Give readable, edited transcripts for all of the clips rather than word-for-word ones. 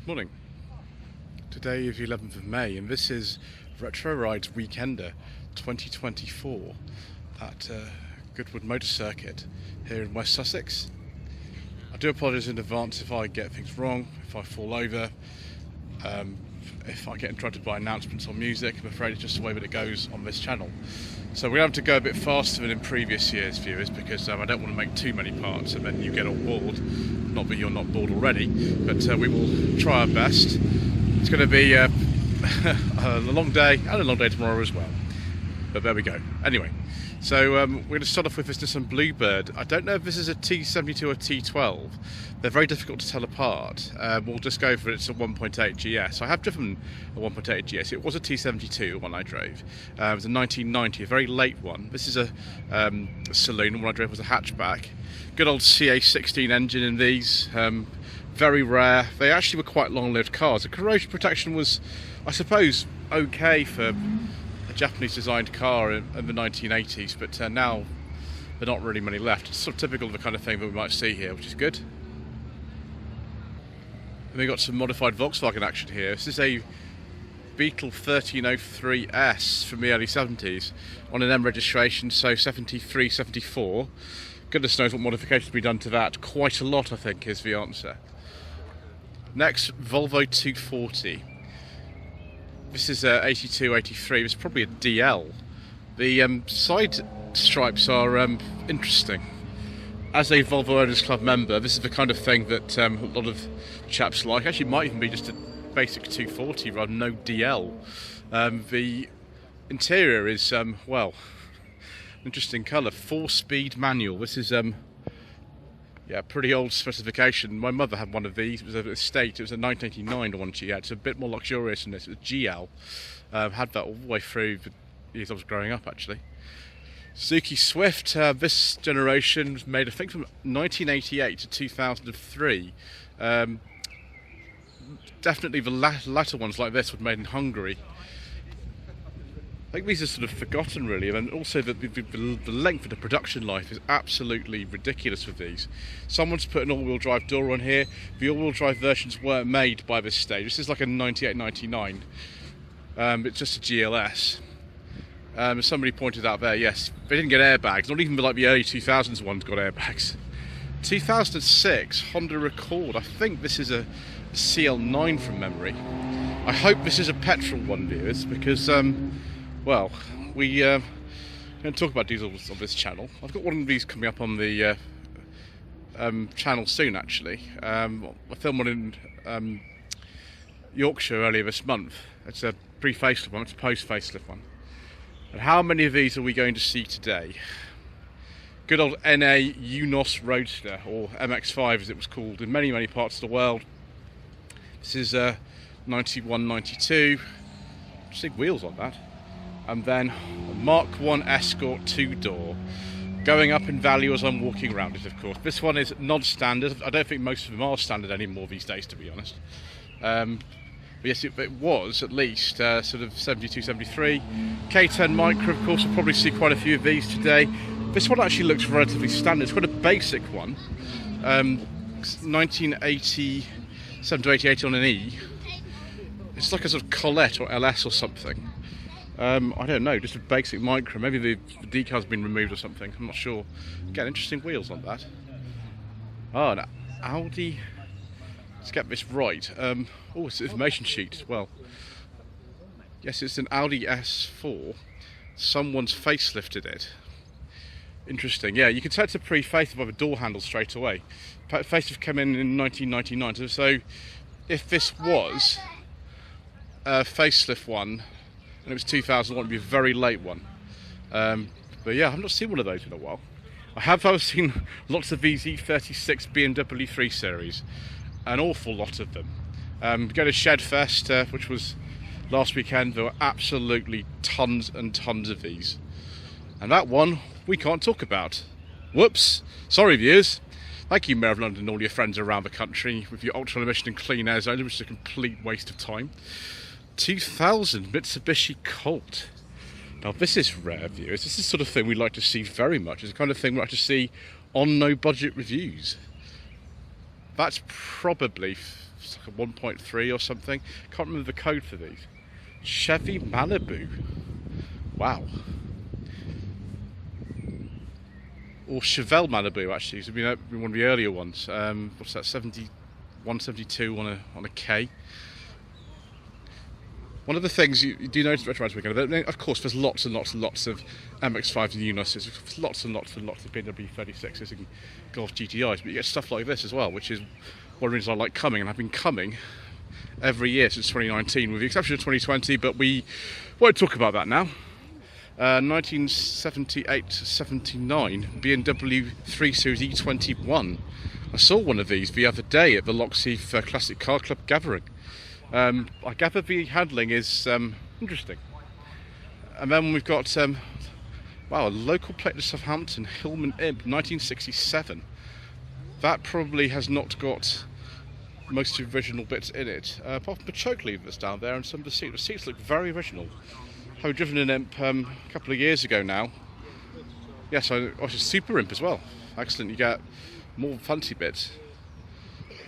Morning. Today is the 11th of May and this is Retro Rides Weekender 2024 at Goodwood Motor Circuit here in West Sussex. I do apologise in advance if I get things wrong, if I fall over, if I get interrupted by announcements or music. I'm afraid it's just the way that it goes on this channel. So we're going to have to go a bit faster than in previous years, viewers, because I don't want to make too many parts and then you get all bored. Not that you're not bored already, but we will try our best. It's going to be a long day and a long day tomorrow as well. But there we go. Anyway, so we're going to start off with this Nissan Bluebird. I don't know if this is a T72 or T12. They're very difficult to tell apart. We'll just go for it's a 1.8 GS. I have driven a 1.8 GS. It was a T72 one I drove. It was a 1990, a very late one. This is a saloon, and one I drove was a hatchback. Good old CA16 engine in these. Very rare. They actually were quite long-lived cars. The corrosion protection was, I suppose, okay for a Japanese-designed car in the 1980s, but now there are not really many left. It's sort of typical of the kind of thing that we might see here, which is good. And we've got some modified Volkswagen action here. This is a Beetle 1303S from the early 70s on an M registration, so 73, 74. Goodness knows what modifications have been done to that. Quite a lot, I think, is the answer. Next, Volvo 240. This is 82, 83. It's probably a DL. The side stripes are interesting. As a Volvo Owners Club member, this is the kind of thing that a lot of chaps like. Actually, it might even be just a basic 240 rather than no DL. The interior is, well, interesting colour. 4-speed manual. This is, yeah, pretty old specification. My mother had one of these. It was an estate. It was a 1989 the one she had. It's a bit more luxurious than this. It was GL. Had that all the way through the years I was growing up, actually. Suzuki Swift, this generation was made, I think, from 1988 to 2003. Definitely the latter ones like this were made in Hungary. I think these are sort of forgotten, really, and also the length of the production life is absolutely ridiculous with these. Someone's put an all-wheel drive door on here. The all-wheel drive versions weren't made by this stage. This is like a 98, 99. It's just a GLS. As somebody pointed out there, yes, they didn't get airbags. Not even like the early 2000s ones got airbags. 2006 Honda Accord. I think this is a CL9 from memory. I hope this is a petrol one, viewers, because well, we going to talk about diesels on this channel. I've got one of these coming up on the channel soon, actually. I filmed one in Yorkshire earlier this month. It's a pre-facelift one. It's a post-facelift one. And how many of these are we going to see today? Good old NA Unos Roadster, or MX-5 as it was called in many, many parts of the world. This is 91, 92. Big wheels on that. And then a Mark 1 Escort 2-door. Going up in value as I'm walking around it, of course. This one is non-standard. I don't think most of them are standard anymore these days, to be honest. But yes, it was at least sort of 72, 73. K10 Micro, of course, we'll probably see quite a few of these today. This one actually looks relatively standard. It's quite a basic one. 1987 to 88 on an E. It's like a sort of Colette or LS or something. I don't know, just a basic Micro. Maybe the decal's been removed or something. I'm not sure. Again, interesting wheels on that. Oh, an Audi. Let's get this right. Oh, it's an information sheet as well. Yes, it's an Audi S4. Someone's facelifted it. Interesting. Yeah, you can tell it's a pre-facelift by the door handle straight away. Facelift came in 1999. So if this was a facelift one, and it was 2001, it would be a very late one. But yeah, I've not seen one of those in a while. I have, though, seen lots of these E36 BMW 3 Series. An awful lot of them. Go to Shedfest, which was last weekend. There were absolutely tons and tons of these. And that one we can't talk about. Whoops. Sorry, viewers. Thank you, Mayor of London and all your friends around the country with your ultra emission and clean air zone, which is a complete waste of time. 2000 Mitsubishi Colt. Now this is rare, viewers. This is the sort of thing we like to see very much. It's the kind of thing we like to see on no budget reviews. That's probably It's like a 1.3 or something. Can't remember the code for these. Chevy Malibu. Wow. Or Chevelle Malibu, actually. It's been one of the earlier ones. What's that? 172 on a K. One of the things you do notice at Retro Rides Weekend, of course, there's lots and lots and lots of MX-5s and Unuses, there's lots and lots and lots of BMW 36s and Golf GTIs, but you get stuff like this as well, which is one of the reasons I like coming, and I've been coming every year since 2019, with the exception of 2020, but we won't talk about that now. 1978-79 BMW 3 Series E21. I saw one of these the other day at the Lockheath Classic Car Club gathering. I gather the handling is interesting. And then we've got, wow, a local plate to Southampton, Hillman Imp, 1967. That probably has not got most of the original bits in it, apart from the choke lever that's down there and some of the seats. The seats look very original. I've driven an Imp a couple of years ago now. Yes, I was a Super Imp as well. Excellent, you get more fancy bits.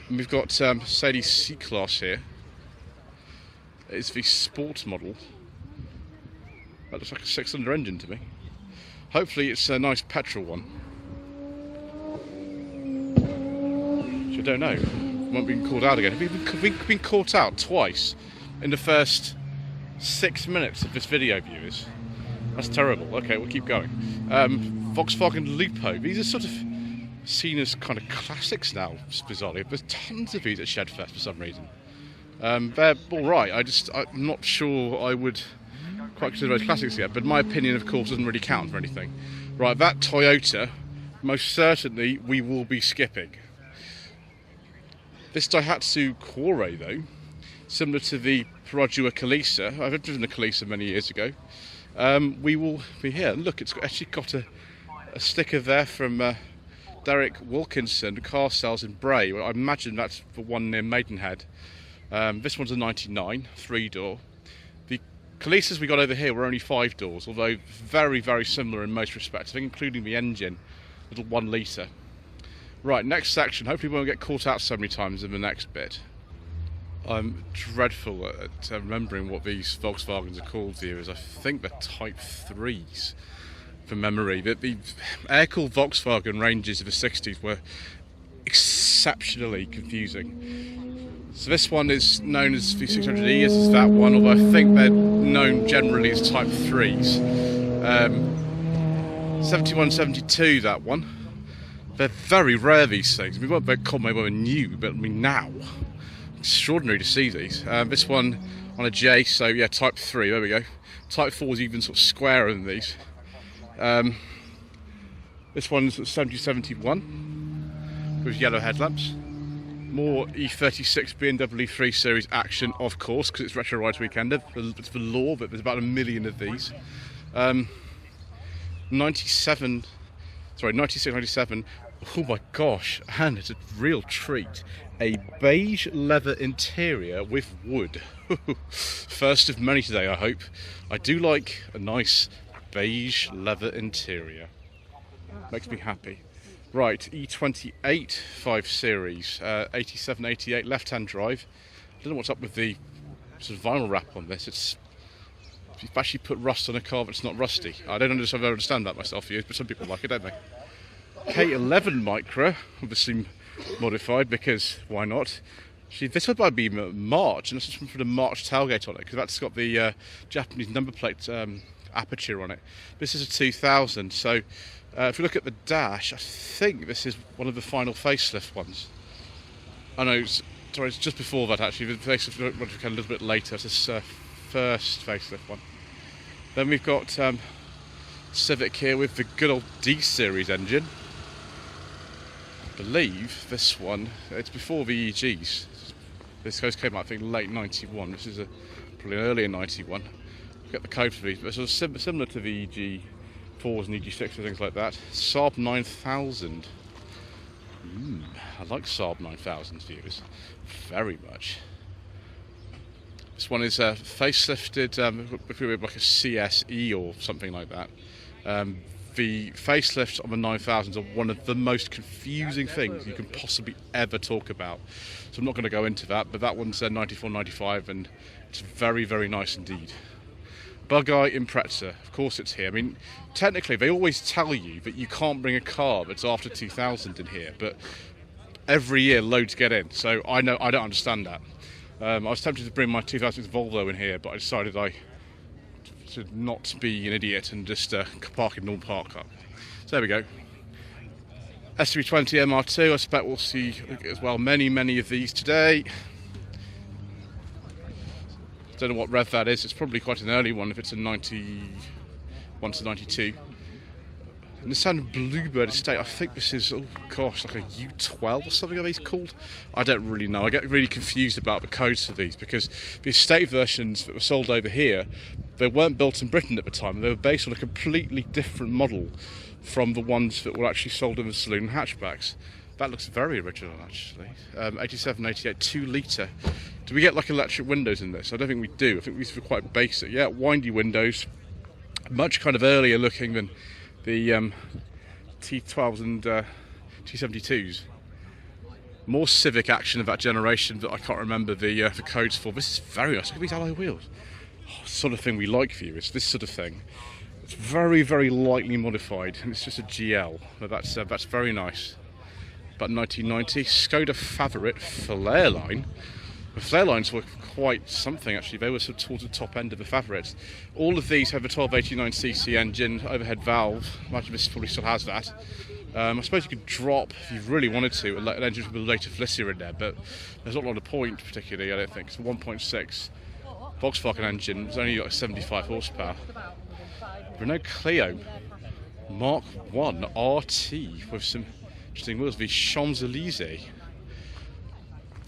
And we've got Mercedes C-Class here. It's the sports model. That looks like a 6-cylinder engine to me. Hopefully it's a nice petrol one. Which I don't know. Won't be caught out again. Have we been caught out twice in the first 6 minutes of this video, viewers? That's terrible. Okay, we'll keep going. Volkswagen Lupo. These are sort of seen as kind of classics now, bizarrely. There's tons of these at Shedfest for some reason. They're alright, I'm not sure I would quite consider those classics yet, but my opinion, of course, doesn't really count for anything. Right, that Toyota, most certainly we will be skipping. This Daihatsu Quarry, though, similar to the Perodua Kalisa, I've driven the Kalisa many years ago, we will be here. Look, it's actually got a sticker there from Derek Wilkinson, Car Sales in Bray. I imagine that's the one near Maidenhead. This one's a 99, 3-door. The Kalisas we got over here were only 5 doors, although very, very similar in most respects, I think, including the engine, little 1 litre. Right, next section. Hopefully we won't get caught out so many times in the next bit. I'm dreadful at remembering what these Volkswagens are called here, as I think they're Type 3s from memory. The air-cooled Volkswagen ranges of the 60s were exceptionally confusing. So this one is known as V600E, as is that one, although I think they're known generally as Type 3s. 71, 72, that one. They're very rare, these things. We weren't very common when we were new, but I mean now. Extraordinary to see these. This one on a J, so yeah, Type 3, there we go. Type 4 is even sort of squarer than these. This one's 7071 with yellow headlamps. More E36 BMW 3 Series action, of course, because it's Retro Rides Weekend. It's the law, but there's about 1 million of these. 96, 97. Oh my gosh, and it's a real treat. A beige leather interior with wood. First of many today, I hope. I do like a nice beige leather interior. Makes me happy. Right, E28 5 Series, 87, 88, left-hand drive. I don't know what's up with the sort of vinyl wrap on this. You've actually put rust on a car that's not rusty. I don't understand that myself, but some people like it, don't they? K11 Micra, obviously modified, because why not? Actually, this one might be March, and this is from the March tailgate on it, because that's got the Japanese number plate aperture on it. This is a 2000, so if you look at the dash, I think this is one of the final facelift ones. Oh no, sorry, it's just before that actually. The facelift came a little bit later. It's this first facelift one. Then we've got Civic here with the good old D-Series engine. I believe this one, it's before the EGs. This came out, I think, late 91. This is probably an earlier 91. We've got the code for these, but it's sort of similar to the EG4s and EG6s and things like that. Saab 9000. I like Saab 9000 viewers very much. This one is facelifted, like a CSE or something like that. the facelifts on the 9000s are one of the most confusing things you can possibly ever talk about. So I'm not going to go into that, but that one's 94, 95, and it's very, very nice indeed. Bug-Eye Impreza, of course it's here. I mean, technically they always tell you that you can't bring a car that's after 2000 in here, but every year loads get in, so I don't understand that. I was tempted to bring my 2006 Volvo in here, but I decided I should not be an idiot and just park in normal park car. So there we go. S320 MR2, I suspect we'll see as well many of these today. Don't know what rev that is, it's probably quite an early one if it's a 91 to 92. Nissan Bluebird Estate, I think this is, oh gosh, like a U12 or something are these called? I don't really know. I get really confused about the codes for these because the estate versions that were sold over here, they weren't built in Britain at the time. They were based on a completely different model from the ones that were actually sold in the saloon hatchbacks. That looks very original actually. 87, 88, 2 litre. Do we get like electric windows in this? I don't think we do. I think these were quite basic. Yeah, windy windows. Much kind of earlier looking than the T12s and T72s. More Civic action of that generation that I can't remember the codes for. This is very nice. Look at these alloy wheels. Oh, sort of thing we like for you. It's this sort of thing. It's very, very lightly modified, and it's just a GL. But that's very nice. About 1990 Skoda Favorit Flare line. The flare lines were quite something actually. They were sort of towards the top end of the Favorits. All of these have a 1289cc engine, overhead valve. Imagine this probably still has that. I suppose you could drop, if you really wanted to, an engine with a later Felicia in there, but there's not a lot of point particularly, I don't think. It's a 1.6 Volkswagen engine, it's only got 75 horsepower. Renault Clio Mark 1 RT with some interesting wheels, the Champs-Élysées.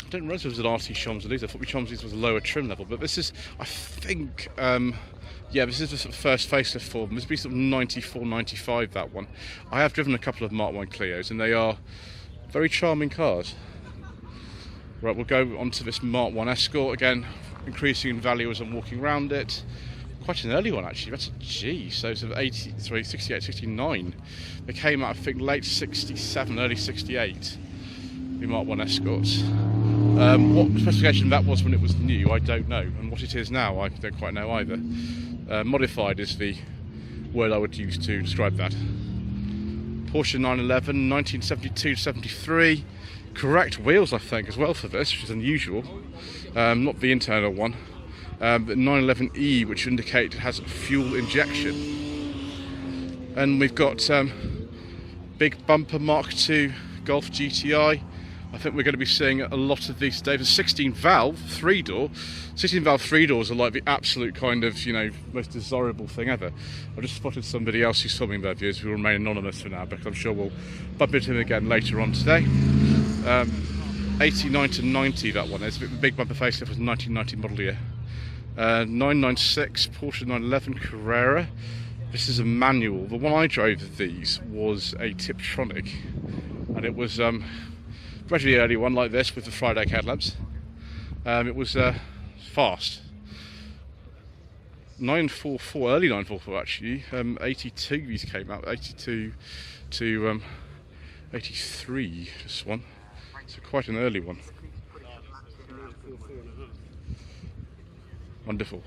I didn't realise it was an RT Champs-Élysées. I thought the Champs-Élysées was a lower trim level, but this is, I think, yeah, this is the sort of first facelift for them. This would be sort of 94, 95, that one. I have driven a couple of Mark 1 Clios, and they are very charming cars. Right, we'll go on to this Mark 1 Escort, again, increasing in value as I'm walking around it. Quite an early one actually, that's a G, so it's 68, 69. They came out, I think, late 67, early 68, the Mark 1 Escorts. What specification that was when it was new, I don't know, and what it is now, I don't quite know either. Modified is the word I would use to describe that. Porsche 911, 1972-73. Correct wheels, I think, as well for this, which is unusual. Not the internal one. But 911E, which indicate it has fuel injection. And we've got big bumper Mark II Golf GTI. I think we're going to be seeing a lot of these today. The 16 valve 3-door. 16 valve 3-doors are like the absolute kind of, you know, most desirable thing ever. I've just spotted somebody else who's filming their viewers who will remain anonymous for now, because I'm sure we'll bump into him again later on today. 89 to 90, that one is. The big bumper facelift was 1990 model year. 996 Porsche 911 Carrera. This is a manual. The one I drove of these was a Tiptronic, and it was relatively early one like this with the Friday headlamps. It was fast. 944, early 944 actually. 82 these came out, 82 to 83. This one, so quite an early one. Wonderful.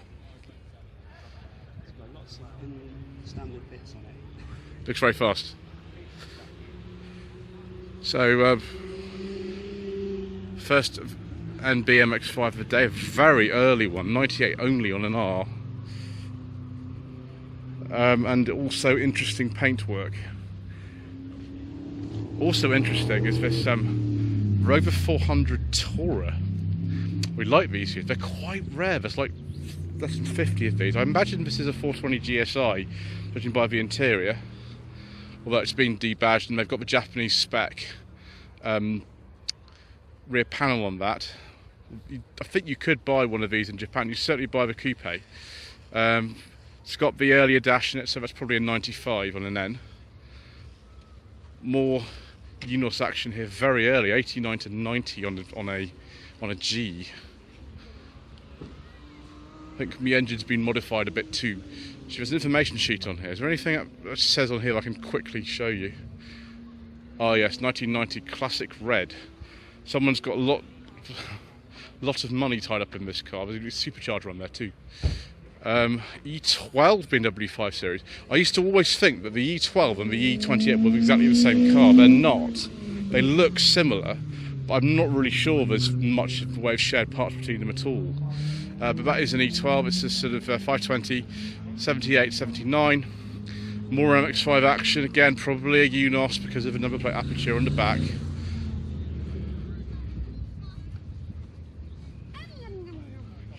Looks very fast. So, first NB MX-5 of the day, a very early one, 98 only on an R. And also interesting paintwork. Also interesting is this Rover 400 Tourer. We like these here. They're quite rare. There's like less than 50 of these. I imagine this is a 420 GSI, judging by the interior. Although it's been debadged and they've got the Japanese spec rear panel on that. I think you could buy one of these in Japan. You certainly buy the coupe. It's got the earlier dash in it, so that's probably a 95 on an N. More UNOS action here, very early, 89 to 90 on a G. I think the engine's been modified a bit too So there's an information sheet on here. Is there anything that says on here that I can quickly show you? Oh yes, 1990 Classic Red. Someone's got a lot of money tied up in this car. There's a supercharger on there too. E12 BMW 5 Series. I used to always think that the E12 and the E28 were exactly the same car. They're not. They look similar, but I'm not really sure there's much of the way of shared parts between them at all. But that is an E12. It's a sort of 520, 78, 79. More MX-5 action. Again, probably a UNOS because of a number plate aperture on the back.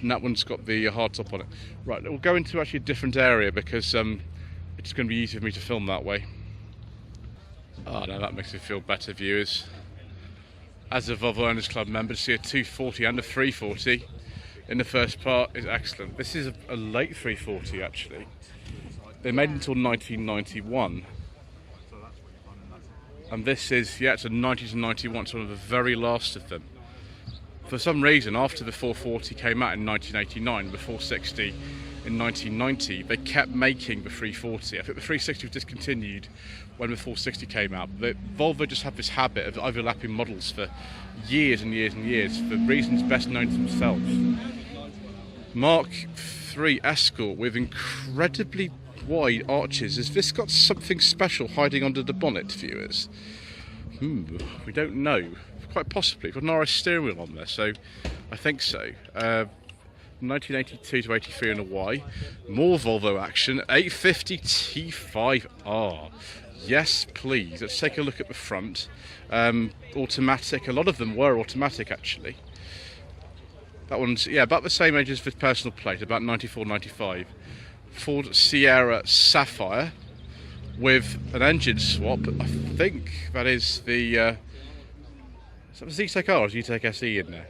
And that one's got the hardtop on it. Right, we'll go into actually a different area because it's going to be easier for me to film that way. Oh no, that makes me feel better, viewers. As a Volvo Owners Club member, to see a 240 and a 340 in the first part is excellent. This is a late 340 actually. They made it until 1991. And this is, yeah, it's a 90 to 91, it's one of the very last of them. For some reason, after the 440 came out in 1989, the 460 in 1990, they kept making the 340. I think the 360 was discontinued when the 460 came out. But Volvo just had this habit of overlapping models for years and years and years, for reasons best known to themselves. Mark III Escort with incredibly wide arches. Has this got something special hiding under the bonnet, viewers? We don't know. Quite possibly. Got an RS steering wheel on there, so I think so. 1982 to 83 on a Y. More Volvo action. 850 T5R. Yes, please. Let's take a look at the front. Automatic. A lot of them were automatic, actually. That one's, yeah, about the same age as the personal plate, about 94, 95. Ford Sierra Sapphire with an engine swap. I think that is the... Is that the ZTEC R or ZTEC SE in there?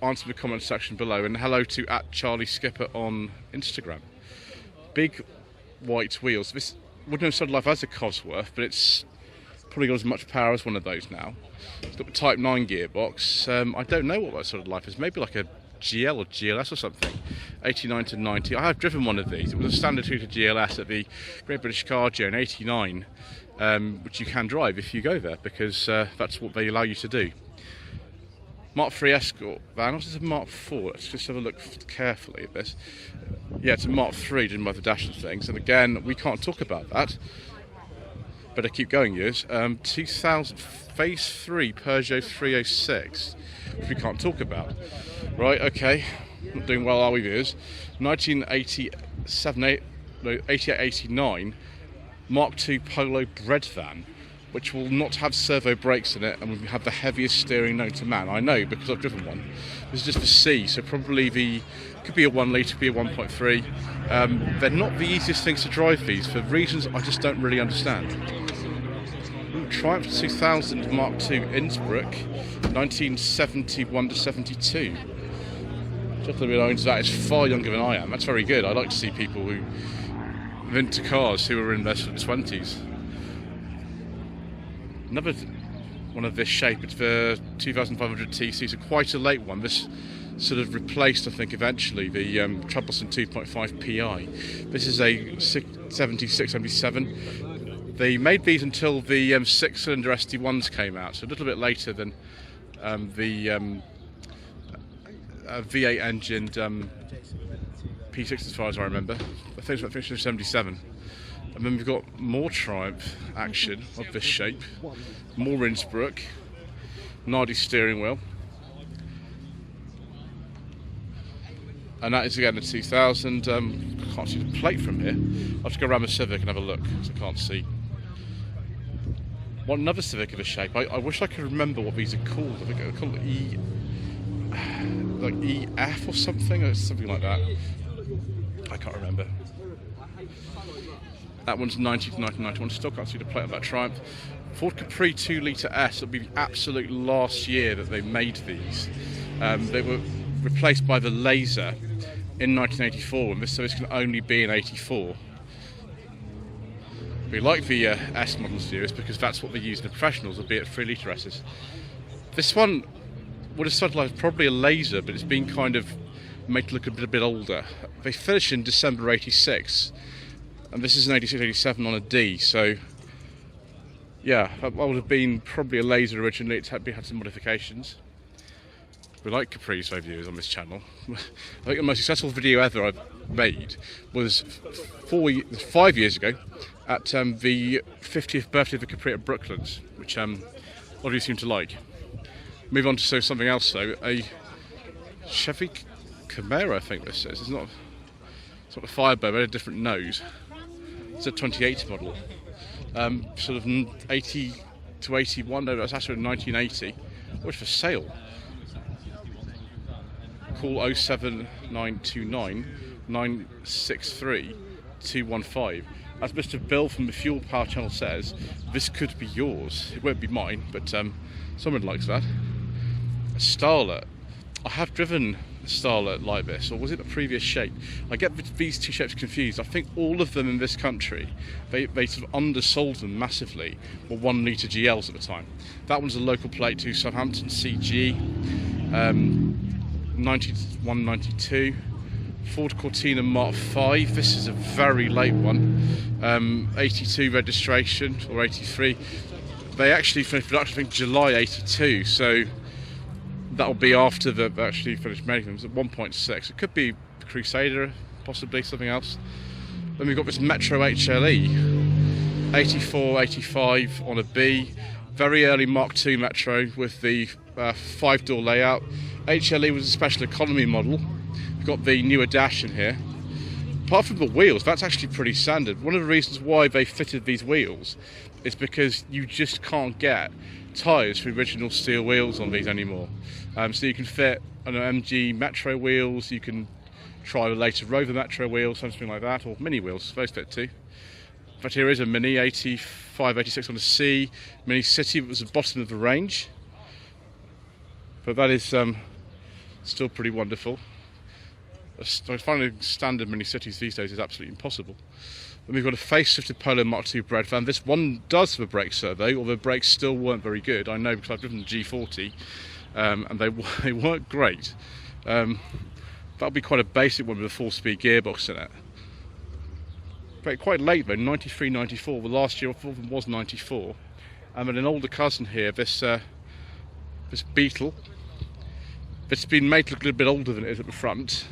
Answer the comment section below, and hello to @CharlieSkipper on Instagram. Big white wheels. This wouldn't have started life as a Cosworth, but it's probably got as much power as one of those now. It's got the Type 9 gearbox. I don't know what that sort of life is. Maybe like a GL or GLS or something. 89 to 90. I have driven one of these. It was a standard 2 to GLS at the Great British Car Show in 89. Which you can drive if you go there, because that's what they allow you to do. Mark III Escort van. What's this, a Mark IV? Let's just have a look carefully at this. Yeah, it's a Mark III, didn't by the dash and things. And again, we can't talk about that. Better keep going, yours. 2000 Phase 3 Peugeot 306, which we can't talk about. Right, okay. Not doing well, are we, viewers? 1987, 88, 89. Mark II Polo bread van, which will not have servo brakes in it and will have the heaviest steering known to man. I know because I've driven one. This is just for C, so probably could be a 1 litre, could be a 1.3. They're not the easiest things to drive, these, for reasons I just don't really understand. Triumph 2000 Mark II Innsbruck, 1971 to 72. Gentleman who owns that is far younger than I am. That's very good. I like to see people who into cars who are in their sort of 20s. Another one of this shape, it's the 2500 TC, so quite a late one. This sort of replaced, I think, eventually the troublesome 2.5 PI. This is a 677. They made these until the 6-cylinder ST1s came out, so a little bit later than the V8 engined P6 as far as I remember. I think it's about finished in 77. And then we've got more Triumph action of this shape. More Innsbruck. Nardi steering wheel. And that is again a 2000. Can't see the plate from here. I'll just go around the Civic and have a look, because I can't see. What another Civic of a shape. I wish I could remember what these are called. I think they're called EF or something, or something like that. I can't remember. That one's 90 to 1991. Still can't see the plate of that Triumph. Ford Capri 2 litre S. It'll be the absolute last year that they made these. They were replaced by the Laser in 1984, and so this can only be an 84. We like the S model series because that's what they use in the professionals, albeit 3 litre S's. This one would have started like probably a Laser, but it's been kind of made to look a bit older. They finished in December '86, and this is an '86-'87 on a D, so yeah, that would have been probably a laser originally. It's had some modifications. We like Caprice viewers on this channel. I think the most successful video ever I've made was 5 years ago at the 50th birthday of the Capri at Brooklands, which a lot of you seem to like. Move on to something else though, a Chevy Camaro, I think this is. It's not a Firebird, but a different nose. It's a 2080 model. Sort of 80 to 81, no, that's actually 1980. What's for sale? Call 07929 963 215. As Mr. Bill from the Fuel Power channel says, this could be yours. It won't be mine, but someone likes that. A Starlet. I have driven a Starlet like this, or was it a previous shape? I get these two shapes confused. I think all of them in this country, they sort of undersold them massively, were 1 litre GLs at the time. That one's a local plate to Southampton CG, 9192. Ford Cortina Mark V. This is a very late one. 82 registration, or 83. They actually finished production, I think, July 82, so that'll be after they actually finished making them. It's at 1.6. It could be Crusader, possibly something else. Then we've got this Metro HLE, 84, 85 on a B. Very early Mark II Metro with the 5-door layout. HLE was a special economy model. We've got the newer dash in here. Apart from the wheels, that's actually pretty standard. One of the reasons why they fitted these wheels is because you just can't get tyres for original steel wheels on these anymore. So you can fit MG Metro wheels, you can try the later Rover Metro wheels, something like that, or Mini wheels, those fit too. But here is a Mini 85, 86 on a C, Mini City, that was the bottom of the range. But that is still pretty wonderful. Finding standard Mini Cities these days is absolutely impossible. Then we've got a facelifted Polo Mark II bread van. This one does have a brake survey, although the brakes still weren't very good. I know because I've driven the G40 and they weren't great. That'll be quite a basic one with a 4-speed gearbox in it. But quite late though, 93, 94. The last year of them was 94. And then an older cousin here, this Beetle. It's been made to look a little bit older than it is at the front.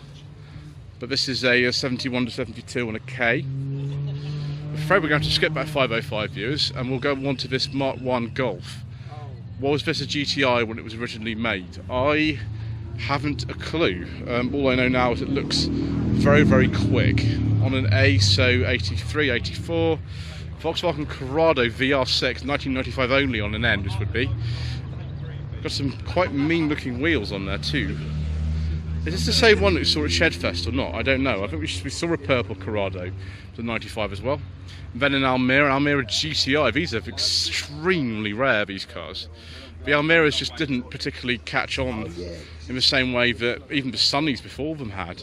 But this is a 71 to 72 on a K. I'm afraid we're going to skip that 505 viewers and we'll go on to this Mark I Golf. Was this a GTI when it was originally made? I haven't a clue. All I know now is it looks very, very quick. On an A, so 83, 84. Volkswagen Corrado VR6, 1995 only on an N, this would be. Got some quite mean looking wheels on there too. Is this the same one that we saw at Shedfest or not? I don't know. I think we saw a purple Corrado, the 95 as well. And then an Almera GTI. These are extremely rare, these cars. The Almeras just didn't particularly catch on in the same way that even the Sunnies before them had.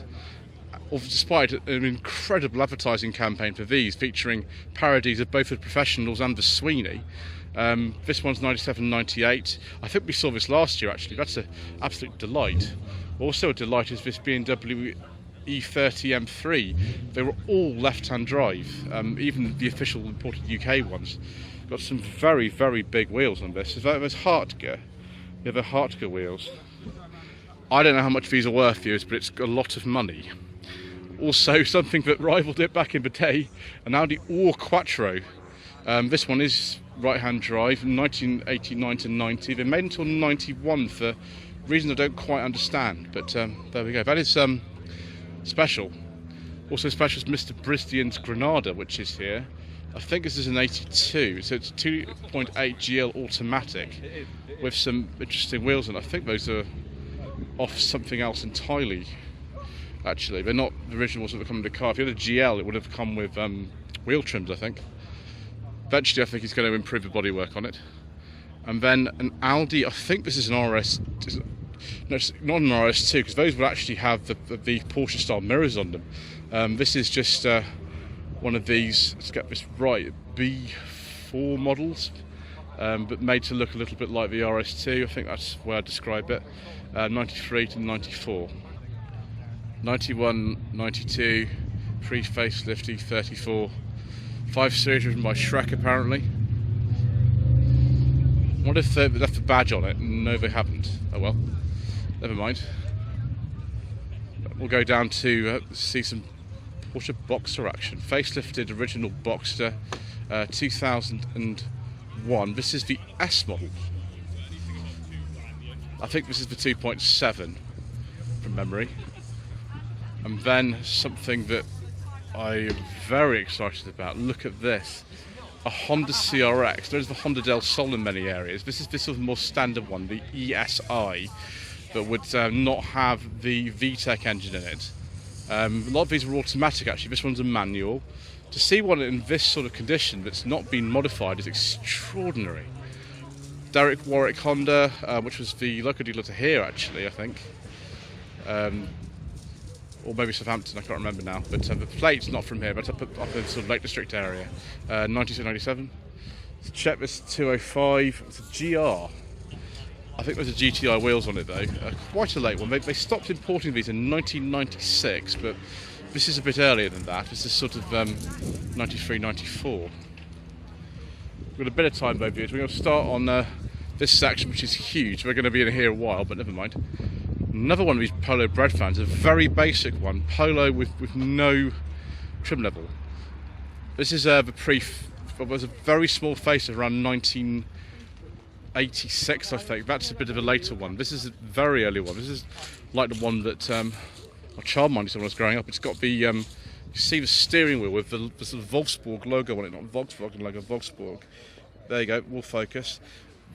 Despite an incredible advertising campaign for these, featuring parodies of both the Professionals and the Sweeney. This one's 97, 98. I think we saw this last year actually. That's an absolute delight. Also a delight is this BMW E30 M3. They were all left-hand drive, even the official imported UK ones. Got some very, very big wheels on this. There's Hartger. You have the Hartger wheels. I don't know how much these are worth, viewers, but it's got a lot of money. Also, something that rivaled it back in the day, an Audi A4 Quattro. This one is right-hand drive, 1989 to 90. They made until 91 for reasons I don't quite understand, but there we go. That is special. Also special is Mr. Brisdian's Granada, which is here. I think this is an 82, so it's 2.8 GL automatic with some interesting wheels, and I think those are off something else entirely. Actually, they're not the originals that come in the car. If you had a GL, it would have come with wheel trims, I think. Eventually, I think he's going to improve the bodywork on it. And then an Audi, I think this is an RS, no, it's not an RS2, because those would actually have the Porsche style mirrors on them. This is just one of these, let's get this right, B4 models, but made to look a little bit like the RS2. I think that's where I describe it. 93 to 94. 91, 92, pre-facelift E34, 5 Series driven by Shrek apparently. I wonder if they left the badge on it. No, they haven't. Oh well, never mind. We'll go down to see some Porsche Boxster action. Facelifted original Boxster, 2001. This is the S model. I think this is the 2.7 from memory. And then something that I'm very excited about. Look at this. A Honda CRX. There's the Honda Del Sol in many areas. This is this sort of more standard one, the ESI, that would not have the VTEC engine in it. A lot of these are automatic actually. This one's a manual. To see one in this sort of condition that's not been modified is extraordinary. Derek Warwick Honda, which was the local dealer to here actually, I think. Or maybe Southampton, I can't remember now. But the plate's not from here, but up in the sort of Lake District area. 9297. Check this 205. It's a GR. I think there's a GTI wheels on it though. Quite a late one. They stopped importing these in 1996, but this is a bit earlier than that. This is sort of 93, 94. We've got a bit of time though, viewers. We're going to start on this section, which is huge. We're going to be in here a while, but never mind. Another one of these Polo Bread fans, a very basic one, Polo with no trim level. This is the was a very small face around 1986, I think. That's a bit of a later one. This is a very early one. This is like the one that my child mind used when I was growing up. It's got the you see the steering wheel with the sort of Wolfsburg logo on it, not Volkswagen logo, Wolfsburg. There you go, will focus.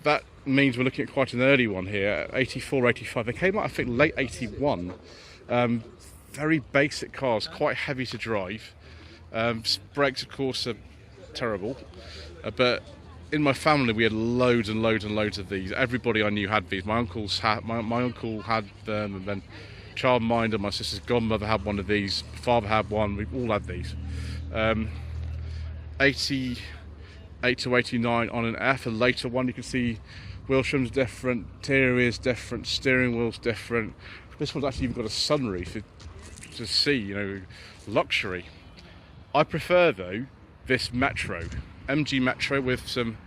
That means we're looking at quite an early one here, 84, 85. They came out, I think, late 81. Very basic cars, quite heavy to drive. Brakes, of course, are terrible. But in my family, we had loads and loads and loads of these. Everybody I knew had these. My uncle had them, and then childminder, my sister's godmother had one of these. Father had one. We all had these. 88 to 89 on an F, a later one. You can see wheel trim's different, interior's different, steering wheel's different. This one's actually even got a sunroof to see, you know, luxury. I prefer though this Metro, MG Metro with some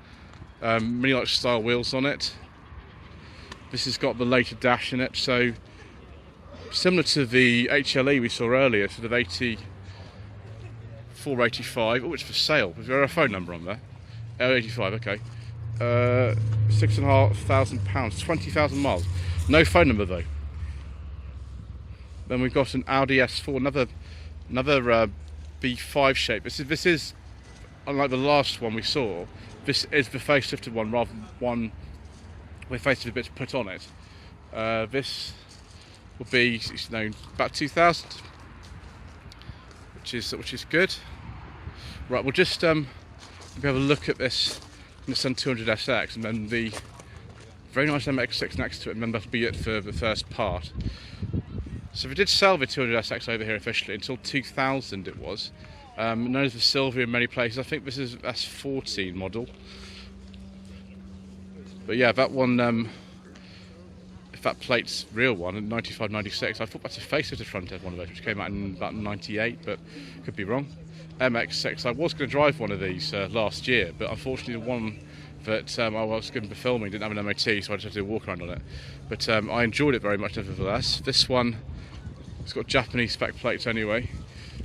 Mini Lite style wheels on it. This has got the later dash in it, so similar to the HLE we saw earlier, sort of 84, 85. Oh, it's for sale. Is there a phone number on there? 85, okay. £6,500, 20,000 miles. No phone number though. Then we've got an Audi S4, another B5 shape. This is unlike the last one we saw. This is the facelifted one rather than one with facelifted bits put on it. This will be, you know, about 2,000, which is good. Right, we'll just we have a look at this Nissan 200 SX, and then the very nice MX-6 next to it, and then that'll be it for the first part. So we did sell the 200 SX over here officially until 2000 it was. Known as the Silvia in many places. I think this is S14 model. But yeah, that one, if that plate's real one, in 95, 96, I thought that's a facelifted front end one of those, which came out in about 98, but could be wrong. MX-6. I was going to drive one of these last year, but unfortunately the one that I was going to be filming didn't have an MOT, so I just had to do a walk around on it. But I enjoyed it very much nevertheless. This one, it's got Japanese spec plates anyway.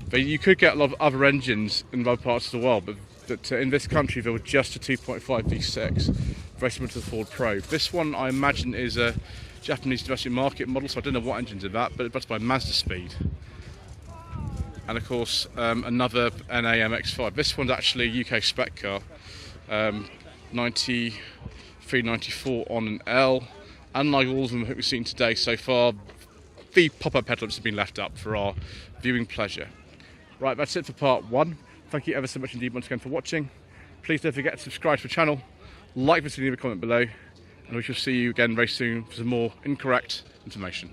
But you could get a lot of other engines in other parts of the world, but in this country there was just a 2.5 V6, very similar to the Ford Probe. This one I imagine is a Japanese domestic market model, so I don't know what engine's in that, but it's by Mazda Speed. And of course another NA MX-5. This one's actually a UK spec car, 93, 94 on an L. Unlike all of them that we've seen today so far, the pop-up headlamps have been left up for our viewing pleasure. Right, that's it for part one. Thank you ever so much indeed once again for watching. Please don't forget to subscribe to the channel, like this and leave a comment below, and we shall see you again very soon for some more incorrect information.